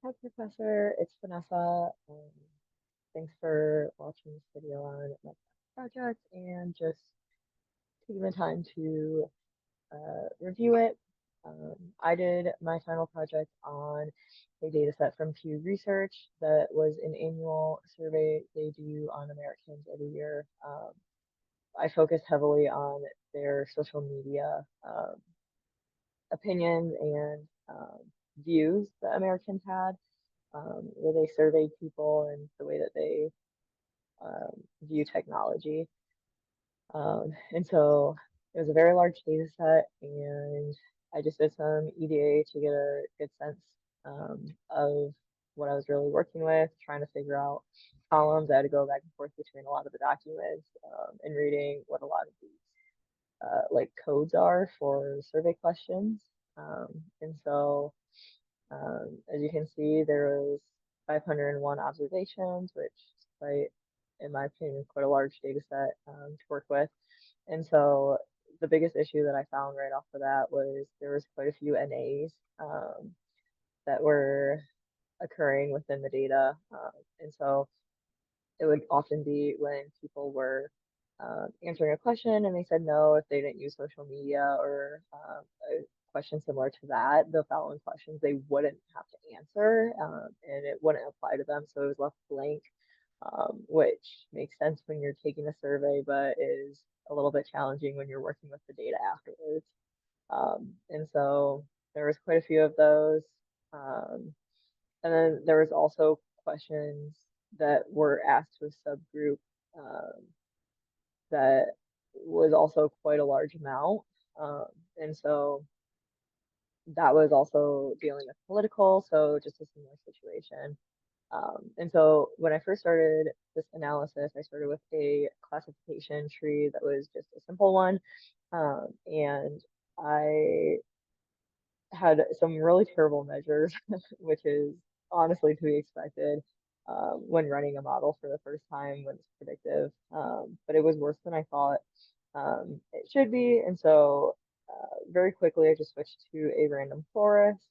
Hi, Professor. It's Vanessa. Thanks for watching this video on my project and just taking the time to review it. I did my final project on a data set from Pew Research that was an annual survey they do on Americans every year. I focused heavily on their social media opinions and views that Americans had, where they surveyed people and the way that they view technology. And so it was a very large data set, and I just did some EDA to get a good sense of what I was really working with, trying to figure out columns. I had to go back and forth between a lot of the documents and reading what a lot of these like codes are for survey questions. And so as you can see, there was 501 observations, which is quite, in my opinion, quite a large data set to work with. And so the biggest issue that I found right off the bat was there was quite a few NAs that were occurring within the data. And so it would often be when people were answering a question and they said no if they didn't use social media or a question similar to that, the following questions they wouldn't have to answer and it wouldn't apply to them. So it was left blank, which makes sense when you're taking a survey, but is a little bit challenging when you're working with the data afterwards. And so there was quite a few of those. Um, and then there was also questions that were asked to a subgroup that was also quite a large amount. And so that was also dealing with political, so just a similar situation. And so when I first started this analysis, I started with a classification tree that was just a simple one. And I had some really terrible measures, which is honestly to be expected when running a model for the first time when it's predictive. But it was worse than I thought it should be. And so very quickly, I just switched to a random forest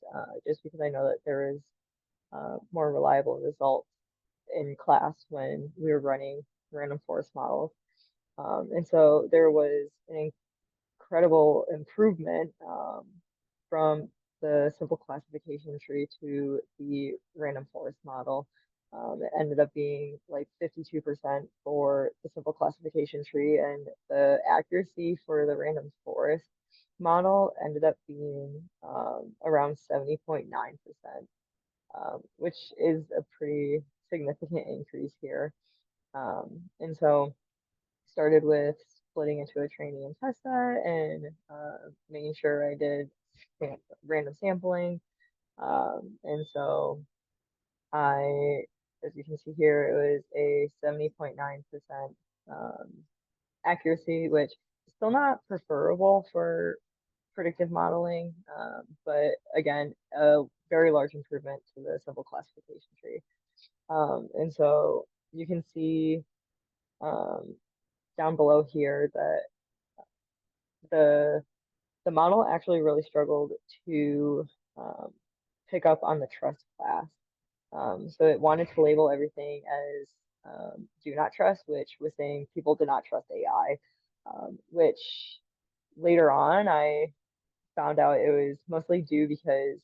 just because I know that there is more reliable results in class when we were running random forest models. And so there was an incredible improvement from the simple classification tree to the random forest model. It ended up being like 52% for the simple classification tree, and the accuracy for the random forest model ended up being around 70.9%, which is a pretty significant increase here. And so started with splitting into a training and test set and making sure I did random sampling. And so I, as you can see here, it was a 70.9% accuracy, which is still not preferable for predictive modeling, but again, a very large improvement to the simple classification tree. And so you can see um, down below here that the the model actually really struggled to um, pick up on the trust class. So it wanted to label everything as do not trust, which was saying people did not trust AI, which later on I found out it was mostly due because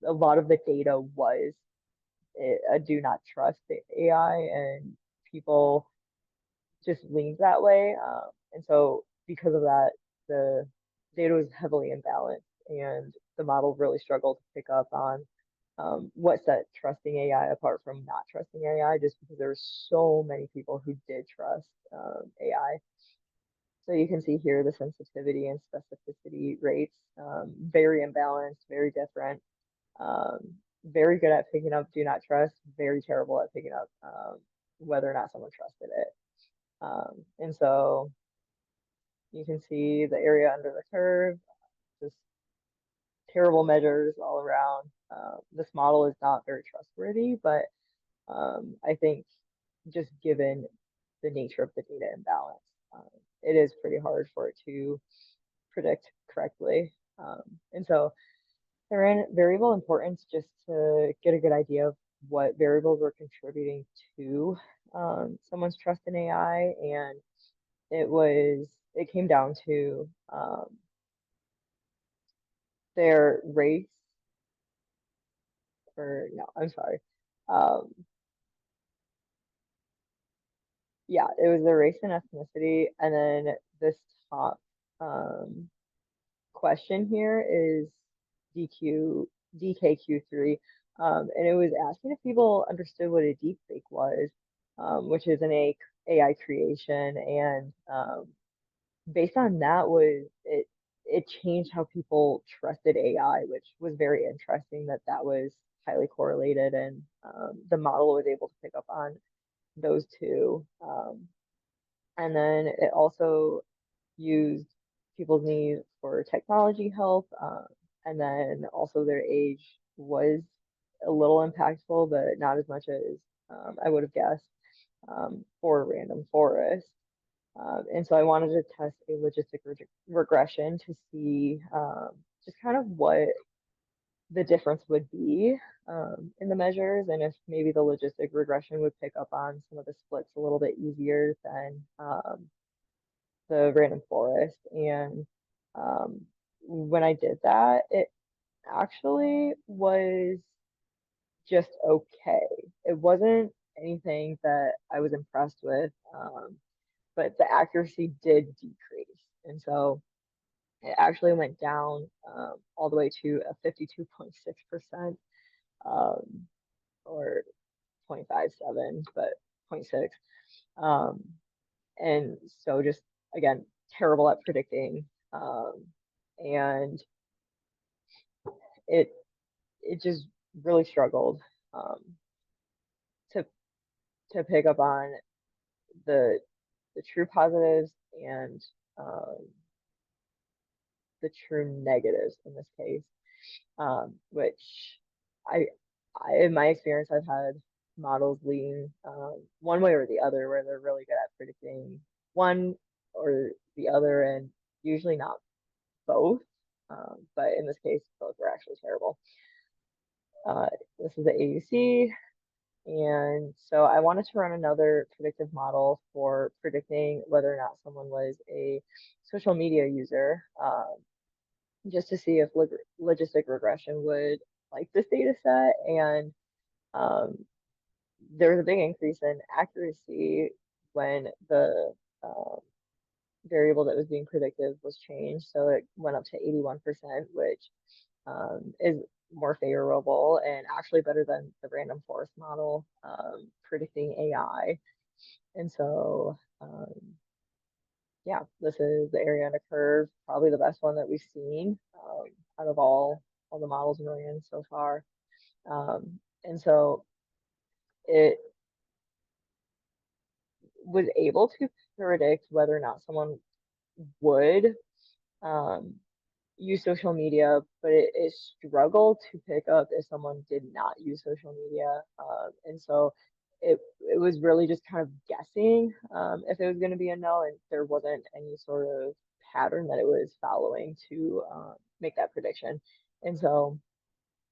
a lot of the data was a do not trust the AI, and people just leaned that way. And so because of that, the data was heavily imbalanced, and the model really struggled to pick up on what set trusting AI apart from not trusting AI, just because there were so many people who did trust AI. So you can see here the sensitivity and specificity rates, very imbalanced, very different. Um, very good at picking up do not trust, very terrible at picking up whether or not someone trusted it. And so you can see the area under the curve, just terrible measures all around. This model is not very trustworthy, but I think just given the nature of the data imbalance, it is pretty hard for it to predict correctly. And so They're in variable importance just to get a good idea of what variables were contributing to someone's trust in AI, and it came down to their race, or no, I'm sorry. Um, yeah, it was their race and ethnicity, and then this top um, question here is DQ DKQ3, and it was asking if people understood what a deepfake was, which is an AI creation, and based on that was it changed how people trusted AI, which was very interesting that that was highly correlated, and the model was able to pick up on those two. And then it also used people's need for technology help, and then also their age was a little impactful, but not as much as I would have guessed for random forest. And so I wanted to test a logistic regression to see just kind of what the difference would be in the measures, and if maybe the logistic regression would pick up on some of the splits a little bit easier than the random forest. And when I did that, it actually was just okay. It wasn't anything that I was impressed with, but the accuracy did decrease. And so it actually went down all the way to a 52.6%, um, or 0.57, but zero point 0.6. Um, and so just again, terrible at predicting. And it it just really struggled um, to to pick up on the the true positives and um, the true negatives in this case, which I, in my experience, I've had models lean one way or the other, where they're really good at predicting one or the other, and usually not both. But in this case, both were actually terrible. Uh, this is the AUC. And so I wanted to run another predictive model for predicting whether or not someone was a social media user, just to see if logistic regression would like this data set. And um, there was a big increase in accuracy when the variable that was being predictive was changed. So it went up to 81%, which is more favorable and actually better than the random forest model predicting AI. And so, yeah, this is the area under curve, probably the best one that we've seen out of all the models we ran so far. And so it was able to predict whether or not someone would um, use social media, but it struggled to pick up if someone did not use social media. And so it was really just kind of guessing if it was going to be a no, and there wasn't any sort of pattern that it was following to make that prediction. And so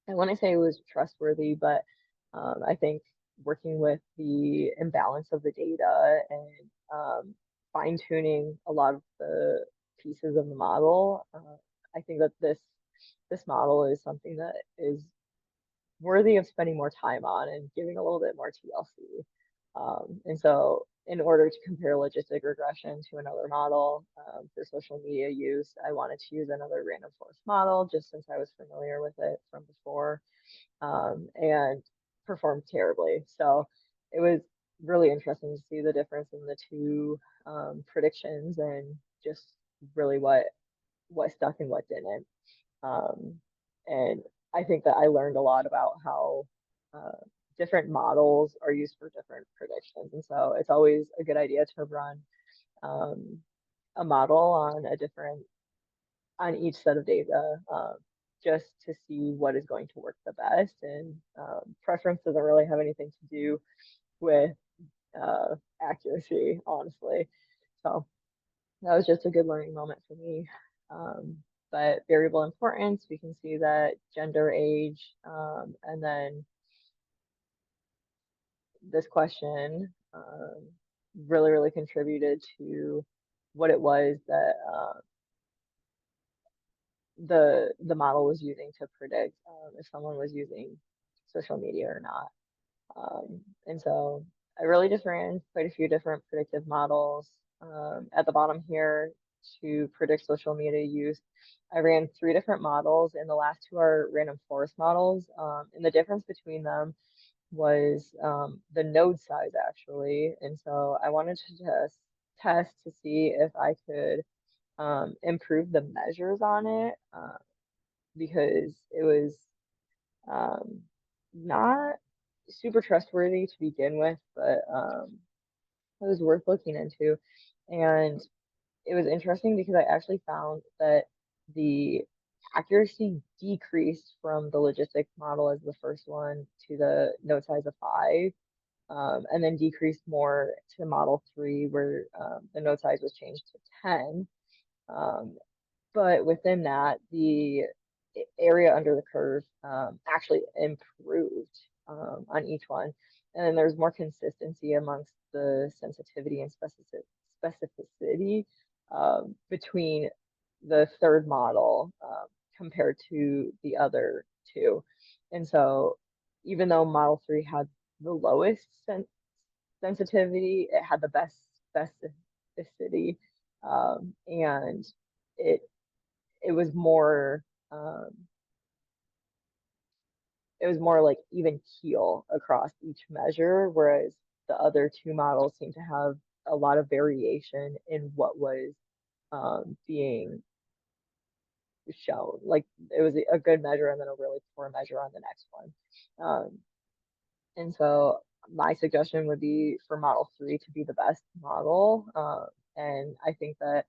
I want to say it was trustworthy, but I think working with the imbalance of the data and fine tuning a lot of the pieces of the model, I think that this model is something that is worthy of spending more time on and giving a little bit more TLC. And so in order to compare logistic regression to another model for social media use, I wanted to use another random forest model just since I was familiar with it from before, and performed terribly. So it was really interesting to see the difference in the two predictions, and just really what stuck and what didn't. Um, and I think that I learned a lot about how uh, different models are used for different predictions. And so it's always a good idea to run um, a model on each set of data, just to see what is going to work the best. And preference doesn't really have anything to do with accuracy, honestly. So that was just a good learning moment for me. but variable importance, we can see that gender, age, and then this question really, really contributed to what it was that the model was using to predict if someone was using social media or not. And so I really just ran quite a few different predictive models. At the bottom here, to predict social media use, I ran 3 different models, and the last 2 are random forest models. And the difference between them was the node size actually. And so I wanted to just test to see if I could improve the measures on it because it was um, not super trustworthy to begin with, but it was worth looking into. And it was interesting because I actually found that the accuracy decreased from the logistic model as the first one to the node size of 5, and then decreased more to model 3, where the node size was changed to 10. Um, but within that, the area under the curve actually improved on each one. And then there's more consistency amongst the sensitivity and specificity between the third model compared to the other 2. And so even though model 3 had the lowest sensitivity, it had the best specificity, and it it was more um, it was more like even keel across each measure, whereas the other 2 models seem to have a lot of variation in what was being shown. Like it was a good measure and then a really poor measure on the next one. And so my suggestion would be for model 3 to be the best model. And I think that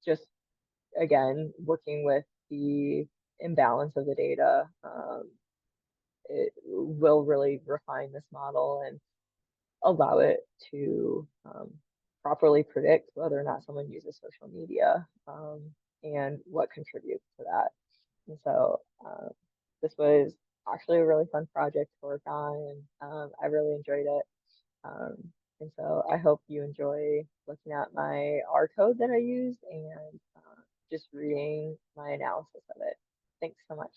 just again, working with the imbalance of the data, it will really refine this model and allow it to properly predict whether or not someone uses social media and what contributes to that. And so this was actually a really fun project to work on, and I really enjoyed it. Um, and so I hope you enjoy looking at my R code that I used and just reading my analysis of it. Thanks so much.